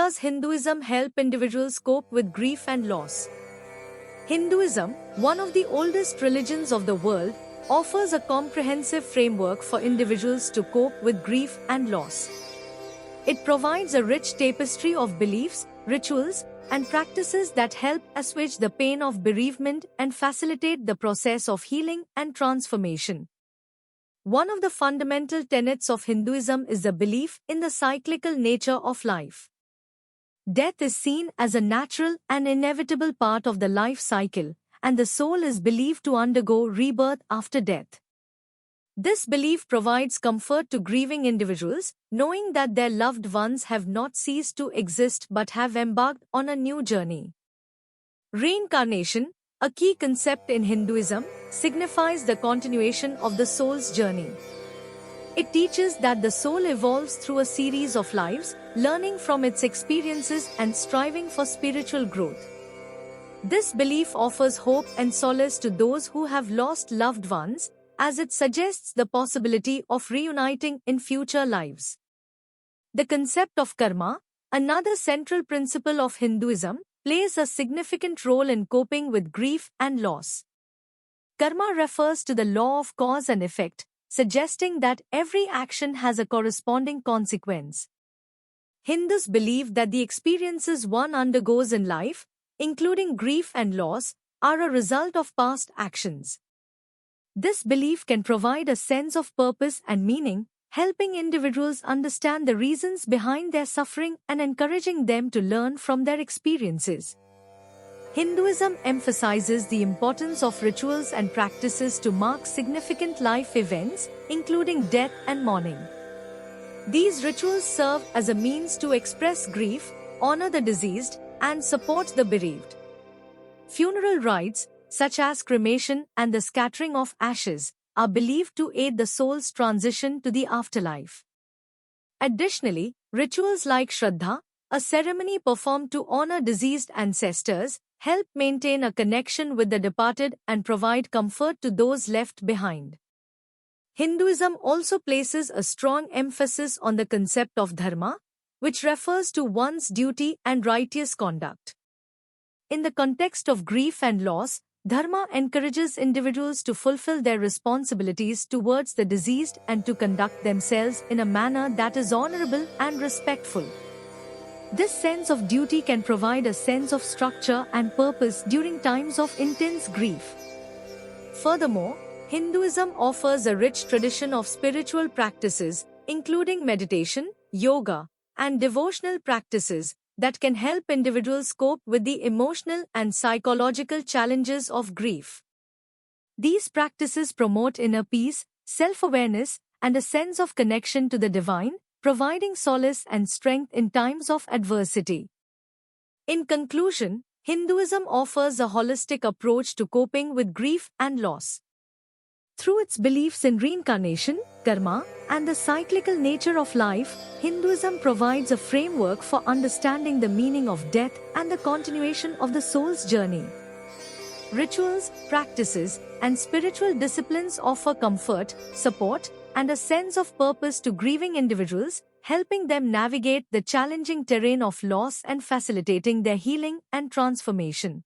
does Hinduism help individuals cope with grief and loss? Hinduism, one of the oldest religions of the world, offers a comprehensive framework for individuals to cope with grief and loss. It provides a rich tapestry of beliefs, rituals, and practices that help assuage the pain of bereavement and facilitate the process of healing and transformation. One of the fundamental tenets of Hinduism is the belief in the cyclical nature of life. Death is seen as a natural and inevitable part of the life cycle, and the soul is believed to undergo rebirth after death. This belief provides comfort to grieving individuals, knowing that their loved ones have not ceased to exist but have embarked on a new journey. Reincarnation, a key concept in Hinduism, signifies the continuation of the soul's journey. It teaches that the soul evolves through a series of lives, learning from its experiences and striving for spiritual growth. This belief offers hope and solace to those who have lost loved ones, as it suggests the possibility of reuniting in future lives. The concept of karma, another central principle of Hinduism, plays a significant role in coping with grief and loss. Karma refers to the law of cause and effect, suggesting that every action has a corresponding consequence. Hindus believe that the experiences one undergoes in life, including grief and loss, are a result of past actions. This belief can provide a sense of purpose and meaning, helping individuals understand the reasons behind their suffering and encouraging them to learn from their experiences. Hinduism emphasizes the importance of rituals and practices to mark significant life events, including death and mourning. These rituals serve as a means to express grief, honor the deceased, and support the bereaved. Funeral rites, such as cremation and the scattering of ashes, are believed to aid the soul's transition to the afterlife. Additionally, rituals like Shraddha, a ceremony performed to honor deceased ancestors, help maintain a connection with the departed and provide comfort to those left behind. Hinduism also places a strong emphasis on the concept of dharma, which refers to one's duty and righteous conduct. In the context of grief and loss, dharma encourages individuals to fulfill their responsibilities towards the deceased and to conduct themselves in a manner that is honorable and respectful. This sense of duty can provide a sense of structure and purpose during times of intense grief. Furthermore, Hinduism offers a rich tradition of spiritual practices, including meditation, yoga, and devotional practices, that can help individuals cope with the emotional and psychological challenges of grief. These practices promote inner peace, self-awareness, and a sense of connection to the divine, providing solace and strength in times of adversity. In conclusion, Hinduism offers a holistic approach to coping with grief and loss. Through its beliefs in reincarnation, karma, and the cyclical nature of life, Hinduism provides a framework for understanding the meaning of death and the continuation of the soul's journey. Rituals, practices, and spiritual disciplines offer comfort, support, and a sense of purpose to grieving individuals, helping them navigate the challenging terrain of loss and facilitating their healing and transformation.